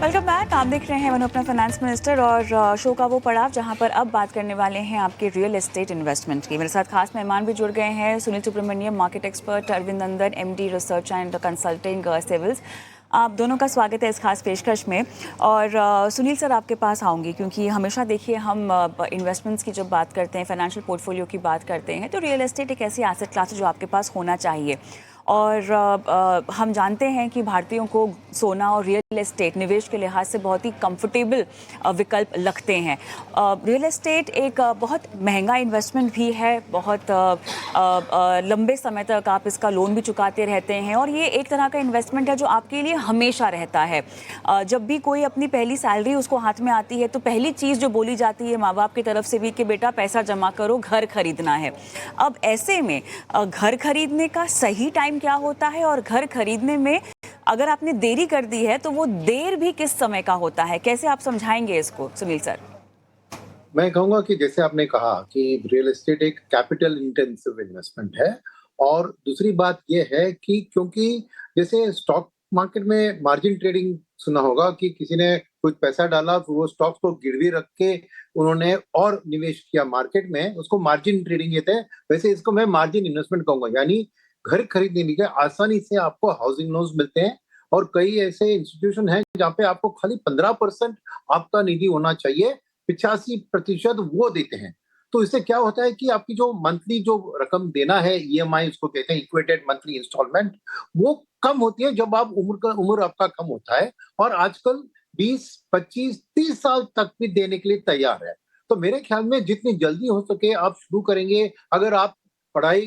Welcome back. आप देख रहे हैं वन अपना फाइनेंस मिनिस्टर और शो का वो पड़ाव जहां पर अब बात करने वाले हैं आपके रियल एस्टेट इन्वेस्टमेंट की। मेरे साथ खास मेहमान भी जुड़ गए हैं, Sunil Subramaniam market expert, Arvind Nandan MD research and consulting Civils. आप दोनों का स्वागत है इस खास पेशकश में। और सुनील सर आपके पास आऊँगी क्योंकि हमेशा देखिए हम इन्वेस्टमेंट्स की जब बात करते हैं, फाइनेंशियल पोर्टफोलियो की बात करते हैं, तो रियल एस्टेट एक ऐसी एसेट क्लास है जो आपके पास होना चाहिए। और हम जानते हैं कि भारतीयों को सोना और रियल एस्टेट निवेश के लिहाज से बहुत ही कंफर्टेबल विकल्प लगते हैं। रियल एस्टेट एक बहुत महंगा इन्वेस्टमेंट भी है, बहुत लंबे समय तक आप इसका लोन भी चुकाते रहते हैं और ये एक तरह का इन्वेस्टमेंट है जो आपके लिए हमेशा रहता है। जब भी कोई अपनी पहली सैलरी उसको हाथ में आती है तो पहली चीज़ जो बोली जाती है माँ बाप की तरफ से भी कि बेटा पैसा जमा करो, घर खरीदना है। अब ऐसे में घर खरीदने का सही टाइम क्या होता है और घर खरीदने में अगर आपने देरी कर दी है तो वो देर भी किस समय का होता है, कैसे आप समझाएंगे इसको सुनील सर? मैं कहूंगा कि जैसे आपने कहा कि रियल एस्टेट एक कैपिटल इंटेंसिव इन्वेस्टमेंट है। और दूसरी बात यह है कि क्योंकि जैसे स्टॉक मार्केट में मार्जिन ट्रेडिंग सुना होगा कि किसी ने कुछ पैसा डाला फिर वो स्टॉक्स को गिरवी रख के उन्होंने और निवेश किया मार्केट में, उसको मार्जिन ट्रेडिंग कहते हैं। वैसे इसको मैं मार्जिन इन्वेस्टमेंट कहूंगा, यानी घर खरीदने के लिए आसानी से आपको हाउसिंग लोन्स मिलते हैं। और कई ऐसे इंस्टीट्यूशन हैं जहाँ पे आपको खाली 15% आपका निधि होना चाहिए, 85% वो देते हैं। तो इससे क्या होता है कि आपकी जो मंथली जो रकम देना है, ईएमआई उसको कहते हैं, इक्वेटेड मंथली इंस्टॉलमेंट, वो कम होती है जब आप उम्र आपका कम होता है। और आजकल 20, 25, 30 साल तक भी देने के लिए तैयार है। तो मेरे ख्याल में जितनी जल्दी हो सके आप शुरू करेंगे। अगर आप पढ़ाई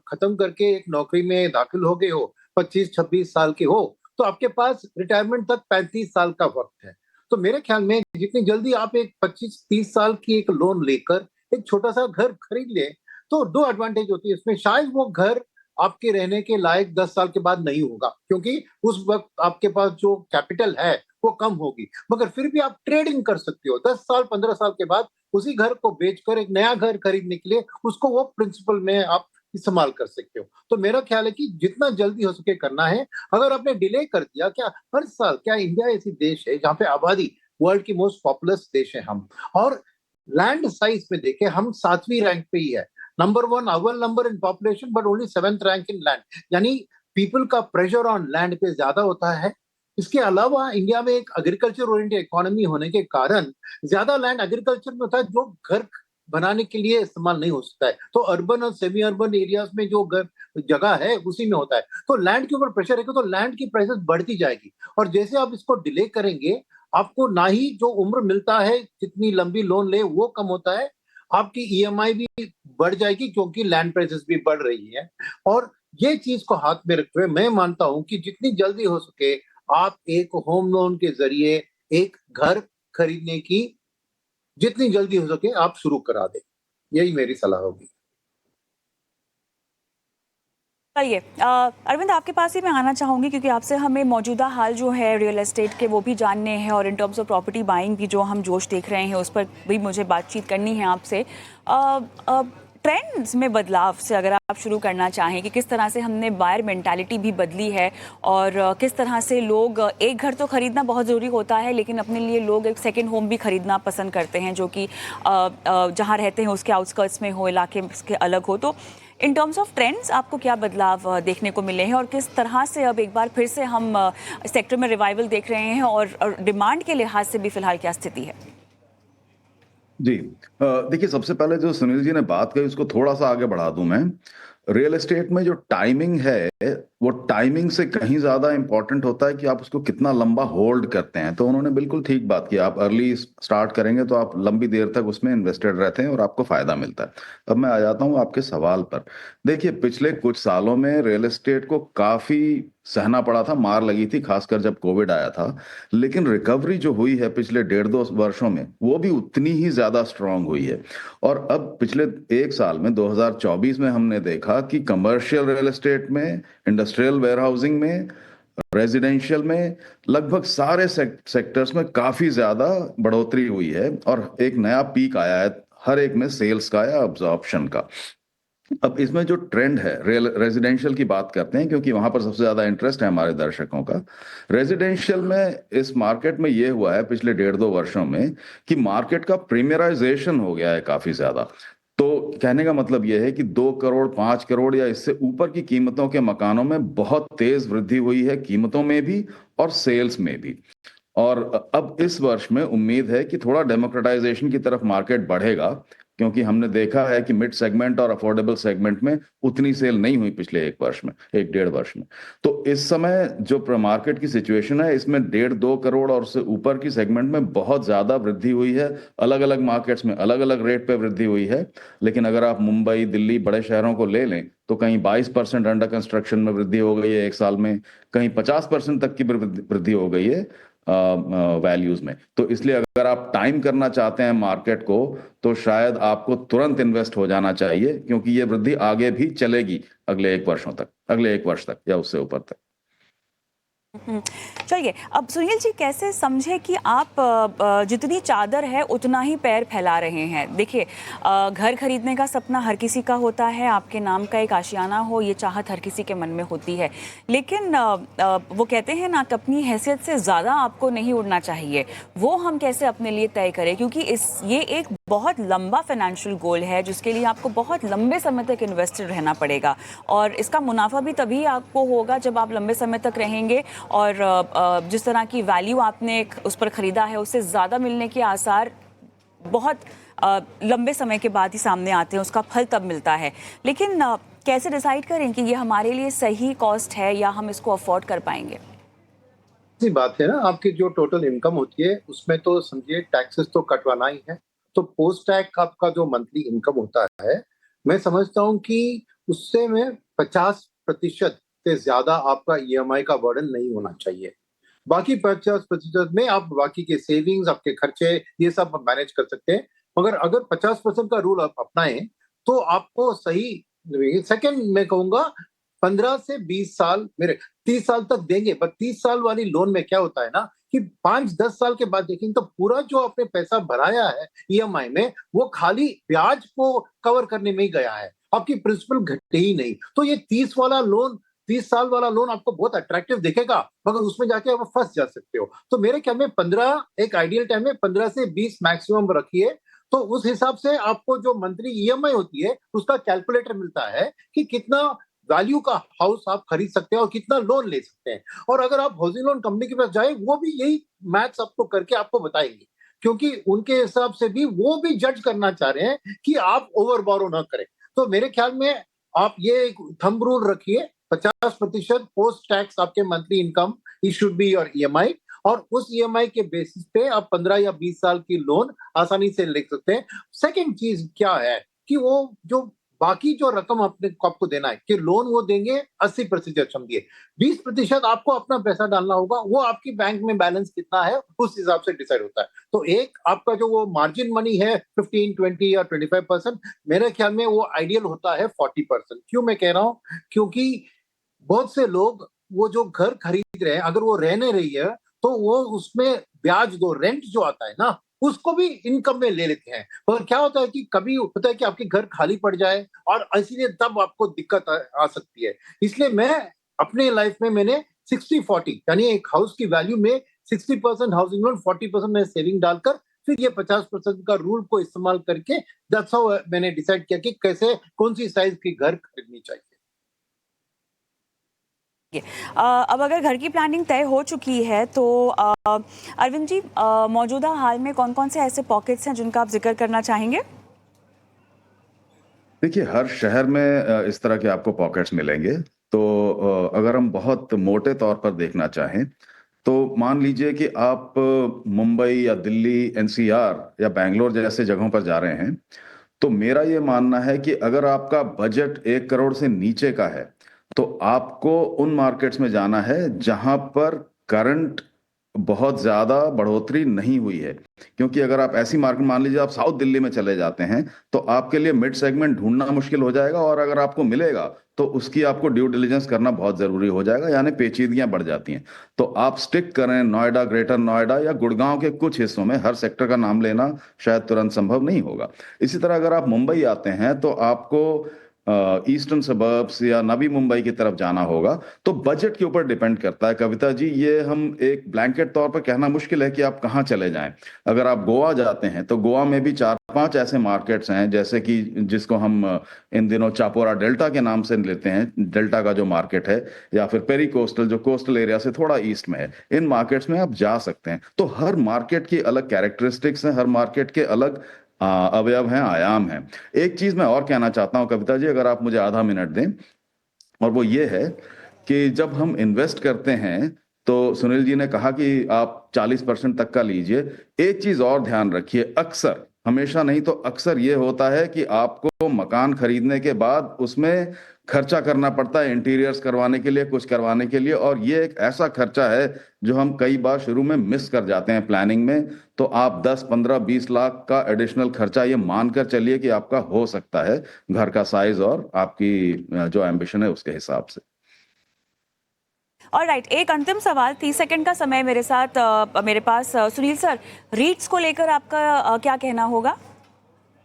खत्म करके एक नौकरी में दाखिल हो गए हो, 25-26 साल के हो, तो आपके पास रिटायरमेंट तक 35 साल का वक्त है। तो मेरे ख्याल में जितनी जल्दी आप एक 25-30 साल की एक लोन लेकर एक छोटा सा घर खरीद ले, तो दो एडवांटेज होती है इसमें। शायद वो घर आपके रहने के लायक 10 साल के बाद नहीं होगा, क्योंकि उस वक्त आपके पास जो कैपिटल है वो कम होगी, मगर फिर भी आप ट्रेडिंग कर सकते हो। 10 साल 15 साल के बाद उसी घर को बेचकर एक नया घर खरीदने के लिए उसको वो प्रिंसिपल में आप इस्तेमाल कर सकते हो। तो मेरा ख्याल है कि जितना जल्दी हो सके करना है। अगर आपने डिले कर दिया, क्या हर साल, क्या इंडिया ऐसी देश है जहाँ पे आबादी, वर्ल्ड की मोस्ट पॉपुलस देश है हम, और लैंड साइज में देखें हम 7वीं रैंक पे ही है। नंबर वन, अव्वल number in population but only 7th rank in land, यानी पीपल का प्रेशर ऑन लैंड पे ज्यादा होता है। इसके अलावा इंडिया में एक एग्रीकल्चर ओरिएंटेड इकोनॉमी होने के कारण ज्यादा लैंड एग्रीकल्चर में होता है जो घर बनाने के लिए इस्तेमाल नहीं हो सकता है। तो अर्बन और सेमी अर्बन एरियाज में जो जगह है उसी में होता है। तो लैंड के ऊपर प्रेशर रहेगा तो लैंड की प्राइसेस बढ़ती जाएगी। और जैसे आप इसको डिले करेंगे, आपको ना ही जो उम्र मिलता है जितनी लंबी लोन ले वो कम होता है, आपकी ईएमआई भी बढ़ जाएगी क्योंकि लैंड प्राइसेस भी बढ़ रही है। और ये चीज को हाथ में रखते हुए मैं मानता हूं कि जितनी जल्दी हो सके आप एक होम लोन के जरिए एक घर खरीदने की जितनी जल्दी हो सके आप शुरू करा दें। यही मेरी सलाह होगी। चलिए अरविंद आपके पास ही मैं आना चाहूँगी क्योंकि आपसे हमें मौजूदा हाल जो है रियल एस्टेट के वो भी जानने हैं और in terms of property buying भी जो हम जोश देख रहे हैं उस पर भी मुझे बातचीत करनी है आपसे। ट्रेंड्स में बदलाव से अगर आप शुरू करना चाहें कि किस तरह से हमने बायर मेंटालिटी भी बदली है और किस तरह से लोग एक घर तो खरीदना बहुत ज़रूरी होता है लेकिन अपने लिए लोग एक सेकंड होम भी खरीदना पसंद करते हैं जो कि जहाँ रहते हैं उसके आउटस्कर्ट्स में हो, इलाके के अलग हो। तो इन टर्म्स ऑफ ट्रेंड्स आपको क्या बदलाव देखने को मिले हैं और किस तरह से अब एक बार फिर से हम सेक्टर में रिवाइवल देख रहे हैं और डिमांड के लिहाज से भी फिलहाल क्या स्थिति है? जी। देखिए, सबसे पहले जो सुनील जी ने बात कही उसको थोड़ा सा आगे बढ़ा दूं मैं। रियल एस्टेट में जो टाइमिंग है वो टाइमिंग से कहीं ज्यादा इंपॉर्टेंट होता है कि आप उसको कितना लंबा होल्ड करते हैं। तो उन्होंने बिल्कुल ठीक बात की, आप अर्ली स्टार्ट करेंगे तो आप लंबी देर तक उसमें इन्वेस्टेड रहते हैं और आपको फायदा मिलता है। अब मैं आ जाता हूँ आपके सवाल पर। देखिए, पिछले कुछ सालों में रियल एस्टेट को काफी सहना पड़ा था, मार लगी थी, खासकर जब कोविड आया था। लेकिन रिकवरी जो हुई है पिछले 1.5-2 वर्षों में वो भी उतनी ही ज्यादा स्ट्रांग हुई है। और अब पिछले एक साल में 2024 में हमने देखा कि कमर्शियल रियल एस्टेट में, इंडस्ट्रियल वेयरहाउसिंग में, रेजिडेंशियल में, लगभग सारे सेक्टर्स में काफी ज्यादा बढ़ोतरी हुई है और एक नया पीक आया है हर एक में, सेल्स का या अब्जॉर्प्शन का। अब इसमें जो ट्रेंड है, रेजिडेंशियल की बात करते हैं क्योंकि वहां पर सबसे ज्यादा इंटरेस्ट है हमारे दर्शकों का। रेजिडेंशियल में इस मार्केट में ये हुआ है पिछले 1.5-2 वर्षों में कि मार्केट का प्रीमियराइजेशन हो गया है काफी ज्यादा। तो कहने का मतलब यह है कि 2 करोड़, 5 करोड़ या इससे ऊपर की कीमतों के मकानों में बहुत तेज वृद्धि हुई है, कीमतों में भी और सेल्स में भी। और अब इस वर्ष में उम्मीद है कि थोड़ा डेमोक्रेटाइजेशन की तरफ मार्केट बढ़ेगा, क्योंकि हमने देखा है कि मिड सेगमेंट और अफोर्डेबल सेगमेंट में उतनी सेल नहीं हुई पिछले 1 वर्ष में, 1-1.5 वर्ष में। तो इस समय जो मार्केट की सिचुएशन है, इसमें 1.5-2 करोड़ और से ऊपर की सेगमेंट में बहुत ज्यादा वृद्धि हुई है। अलग अलग मार्केट्स में अलग अलग रेट पे वृद्धि हुई है। लेकिन अगर आप मुंबई, दिल्ली, बड़े शहरों को ले लें तो कहीं 22% अंडर कंस्ट्रक्शन में वृद्धि हो गई है 1 साल में, कहीं 50% तक की वृद्धि हो गई है वैल्यूज में। तो इसलिए अगर आप टाइम करना चाहते हैं मार्केट को, तो शायद आपको तुरंत इन्वेस्ट हो जाना चाहिए, क्योंकि ये वृद्धि आगे भी चलेगी अगले 1 वर्ष तक या उससे ऊपर तक। चलिए, अब सुनील जी कैसे समझे कि आप जितनी चादर है उतना ही पैर फैला रहे हैं। देखिए, घर खरीदने का सपना हर किसी का होता है, आपके नाम का एक आशियाना हो, ये चाहत हर किसी के मन में होती है। लेकिन वो कहते हैं ना कि अपनी हैसियत से ज़्यादा आपको नहीं उड़ना चाहिए। वो हम कैसे अपने लिए तय करें, क्योंकि ये एक बहुत लंबा फाइनेंशियल गोल है जिसके लिए आपको बहुत लंबे समय तक इन्वेस्टेड रहना पड़ेगा, और इसका मुनाफा भी तभी आपको होगा जब आप लंबे समय तक रहेंगे और जिस तरह की वैल्यू आपने उस पर ख़रीदा है उससे ज़्यादा मिलने के आसार बहुत लंबे समय के बाद ही सामने आते हैं, उसका फल तब मिलता है। लेकिन कैसे डिसाइड करें कि ये हमारे लिए सही कॉस्ट है या हम इसको अफोर्ड कर पाएंगे? सी बात है ना, आपकी जो टोटल इनकम होती है उसमें तो समझिए टैक्सेस तो कटवाना ही है। तो पोस्ट टैक्स आपका जो मंथली इनकम होता है, मैं समझता हूँ कि उससे में 50% से ज्यादा आपका ईएमआई का बर्डन नहीं होना चाहिए। बाकी 50% में आप बाकी के सेविंग्स, आपके खर्चे, ये सब मैनेज कर सकते हैं। मगर अगर 50% का रूल आप अपनाएं तो आपको सही। सेकंड मैं कहूंगा 15 से 20 साल, मेरे 30 साल तक देंगे, पर 30 साल वाली लोन में क्या होता है ना कि 5-10 साल के बाद देखेंगे तो पूरा जो आपने पैसा भराया है ईएमआई में, वो खाली ब्याज को कवर करने में ही गया है, आपकी प्रिंसिपल घटे ही नहीं। तो ये 30 साल वाला लोन आपको बहुत अट्रैक्टिव दिखेगा, मगर उसमें जाके आप फंस जा सकते हो। तो मेरे ख्याल में 15 एक आइडियल टाइम है, 15 से 20 मैक्सिमम रखिए। तो उस हिसाब से आपको जो मंथली ईएमआई होती है उसका कैलकुलेटर मिलता है कि कितना वैल्यू का हाउस आप खरीद सकते हैं और कितना लोन ले सकते हैं। और अगर आप हाउसिंग लोन कंपनी के पास जाए, वो भी यही मैथ्स आपको करके आपको बताएंगे, क्योंकि उनके हिसाब से भी वो भी जज करना चाह रहे हैं कि आप ओवर बोरो ना करें। तो मेरे ख्याल में आप ये एक थंब रूल रखिए, 50% पोस्ट टैक्स आपके monthly income E should be your EMI, और उस ईएमआई के बेसिस पे आप 15 या 20 साल की लोन आसानी से ले सकते हैं। सेकंड चीज क्या है कि वो जो बाकी जो रकम आपको देना है कि लोन वो देंगे 80% समझिए, 20% आपको अपना पैसा डालना होगा। वो आपकी बैंक में बैलेंस कितना है उस हिसाब से डिसाइड होता है। तो एक आपका जो वो मार्जिन मनी है 15, 20 या 25%, मेरे ख्याल में वो आइडियल होता है 40%। क्यों मैं कह रहा हूँ, क्योंकि बहुत से लोग वो जो घर खरीद रहे हैं, अगर वो रहने रही है तो वो उसमें ब्याज दो रेंट जो आता है ना, उसको भी इनकम में ले लेते हैं। पर क्या होता है कि कभी होता है कि आपकी घर खाली पड़ जाए, और इसीलिए तब आपको दिक्कत आ सकती है। इसलिए मैं अपने लाइफ में मैंने 60-40 यानी एक हाउस की वैल्यू में 60% हाउसिंग लोन, 40% में सेविंग डालकर फिर ये 50% का रूल को इस्तेमाल करके दैट्स हाउ मैंने डिसाइड किया कि कैसे कौन सी साइज की घर खरीदनी चाहिए। अब अगर घर की प्लानिंग तय हो चुकी है तो अरविंद जी, मौजूदा हाल में कौन कौन से ऐसे पॉकेट्स हैं जिनका आप जिक्र करना चाहेंगे? देखिए, हर शहर में इस तरह के आपको पॉकेट्स मिलेंगे। तो अगर हम बहुत मोटे तौर पर देखना चाहें, तो मान लीजिए कि आप मुंबई या दिल्ली, एनसीआर या बैंगलोर जैसे जगहों पर जा रहे हैं, तो मेरा ये मानना है कि अगर आपका बजट 1 करोड़ से नीचे का है, तो आपको उन मार्केट्स में जाना है जहां पर करंट बहुत ज्यादा बढ़ोतरी नहीं हुई है। क्योंकि अगर आप ऐसी मार्केट, मान लीजिए आप साउथ दिल्ली में चले जाते हैं, तो आपके लिए मिड सेगमेंट ढूंढना मुश्किल हो जाएगा, और अगर आपको मिलेगा तो उसकी आपको ड्यू डिलिजेंस करना बहुत जरूरी हो जाएगा, यानी पेचीदगियां बढ़ जाती हैं। तो आप स्टिक करें नोएडा, ग्रेटर नोएडा या गुड़गांव के कुछ हिस्सों में। हर सेक्टर का नाम लेना शायद तुरंत संभव नहीं होगा। इसी तरह अगर आप मुंबई आते हैं तो आपको ईस्टर्न सबर्ब्स या नवी मुंबई की तरफ जाना होगा, तो बजट के ऊपर डिपेंड करता है कविता जी। ये हम एक ब्लैंकेट तौर पर कहना मुश्किल है कि आप कहाँ चले जाएं। अगर आप गोवा जाते हैं तो गोवा में भी 4-5 ऐसे मार्केट्स हैं, जैसे कि जिसको हम इन दिनों चापोरा डेल्टा के नाम से लेते हैं, डेल्टा का जो मार्केट है, या फिर पेरी कोस्टल जो कोस्टल एरिया से थोड़ा ईस्ट में है, इन मार्केट्स में आप जा सकते हैं। तो हर मार्केट की अलग कैरेक्टरिस्टिक्स हैं, हर मार्केट के अलग अवयव हैं, आयाम हैं। एक चीज मैं और कहना चाहता हूं कविता जी, अगर आप मुझे आधा मिनट दें, और वो ये है कि जब हम इन्वेस्ट करते हैं तो सुनील जी ने कहा कि आप 40% तक का लीजिए। एक चीज और ध्यान रखिए, अक्सर, हमेशा नहीं तो अक्सर ये होता है कि आपको मकान खरीदने के बाद उसमें खर्चा करना पड़ता है, इंटीरियर्स करवाने के लिए, कुछ करवाने के लिए, और ये एक ऐसा खर्चा है जो हम कई बार शुरू में मिस कर जाते हैं प्लानिंग में। तो आप 10, 15, 20 लाख का एडिशनल खर्चा ये मानकर चलिए कि आपका हो सकता है, घर का साइज और आपकी जो एम्बिशन है उसके हिसाब से। ऑलराइट, एक अंतिम सवाल, 30 सेकंड का समय मेरे साथ मेरे पास। सुनील सर, रीट्स को लेकर आपका क्या कहना होगा?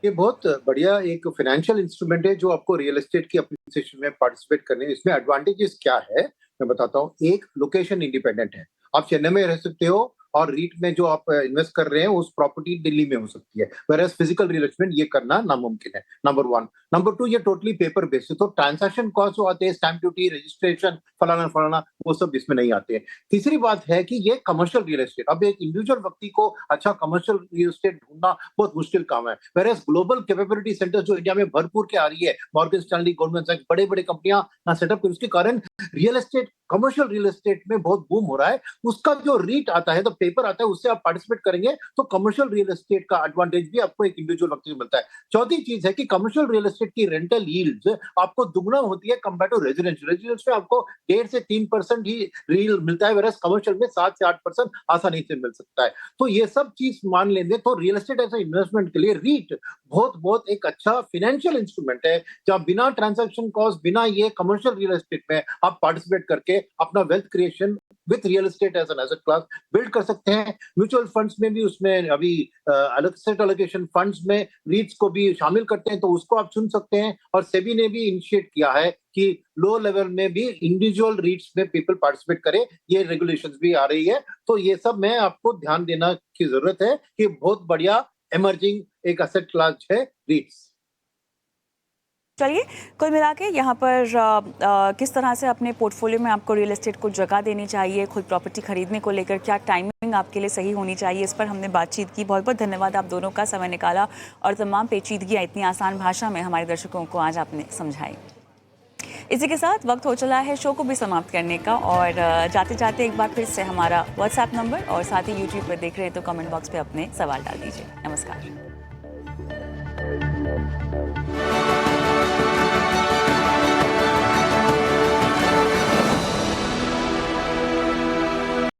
ये बहुत बढ़िया एक फाइनेंशियल इंस्ट्रूमेंट है जो आपको रियल एस्टेट की एप्रिसिएशन में पार्टिसिपेट करने। इसमें एडवांटेजेस क्या है मैं बताता हूँ। एक, लोकेशन इंडिपेंडेंट है, आप चेन्नई में रह सकते हो और रीट में जो आप इन्वेस्ट कर रहे हैं उस प्रॉपर्टी दिल्ली में हो सकती है, वेरएज फिजिकल रियल एस्टेट ये करना नामुमकिन है। नंबर 1। नंबर 2, ये टोटली पेपर बेस्ड है, तो ट्रांजैक्शन कॉस्ट जो आते हैं, स्टैंप ड्यूटी, रजिस्ट्रेशन, फलाना फलाना, वो सब इसमें नहीं आते हैं। तीसरी बात है कि ये कमर्शियल रियल एस्टेट, अब एक इंडिविजुअल व्यक्ति को अच्छा कमर्शियल रियल एस्टेट ढूंढना बहुत मुश्किल काम है, वेरएज ग्लोबल कैपेबिलिटी सेंटर जो इंडिया में भरपूर के आ रही है, मॉर्गन स्टैनली, गोल्डमैन सैक्स, बड़े बड़े कंपनियां यहाँ सेटअप कर, उसके कारण real estate, commercial real estate में बहुत बूम हो रहा है। उसका जो रीट आता है, तो पेपर आता है, उससे आप पार्टिसिपेट करेंगे तो कमर्शियल रियल एस्टेट का एडवांटेज भी आपको एक इंडिविजुअल व्यक्ति को मिलता है। चौथी चीज है कि कमर्शियल रियल एस्टेट की रेंटल यील्ड्स आपको दुगना होती है कंपेयर टू रेजिडेंशियल। रेजिडेंशियल में आपको 1.5 से 3% ही रील मिलता है, वेरएज कमर्शियल में 7 से 8% आसानी से मिल सकता है। तो ये सब चीज मान लेंगे तो रियल एस्टेट ऐसा इन्वेस्टमेंट के लिए रीट बहुत बहुत एक अच्छा फाइनेंशियल इंस्ट्रूमेंट है, जहां बिना ट्रांजैक्शन कॉस्ट, बिना ये कमर्शियल रियल एस्टेट में आप पार्टिसिपेट करके अपना wealth creation with real estate as an asset class build कर सकते हैं। म्यूचुअल फंड्स में भी उसमें अभी अलग सेट एलोकेशन फंड्स में रीट्स को भी शामिल करते हैं, तो उसको आप चुन सकते हैं। और सेबी ने भी इनिशिएट किया है कि लो लेवल में भी इंडिविजुअल रीट्स में पीपल पार्टिसिपेट करें, ये रेगुलेशंस भी आ रही है। तो ये सब में आपको ध्यान देना की जरूरत है कि बहुत बढ़िया इमर्जिंग एक एसेट क्लास है रीट्स। चलिए, कुल मिला के यहाँ पर किस तरह से अपने पोर्टफोलियो में आपको रियल एस्टेट को जगह देनी चाहिए, खुद प्रॉपर्टी खरीदने को लेकर क्या टाइमिंग आपके लिए सही होनी चाहिए, इस पर हमने बातचीत की। बहुत बहुत धन्यवाद आप दोनों का, समय निकाला और तमाम पेचीदगियाँ इतनी आसान भाषा में हमारे दर्शकों को आज आपने समझाई। इसी के साथ वक्त हो चला है शो को भी समाप्त करने का, और जाते जाते एक बार फिर से हमारा व्हाट्सएप नंबर और साथ ही यूट्यूब पर देख रहे हैं तो कमेंट बॉक्स पे अपने सवाल डाल दीजिए। नमस्कार।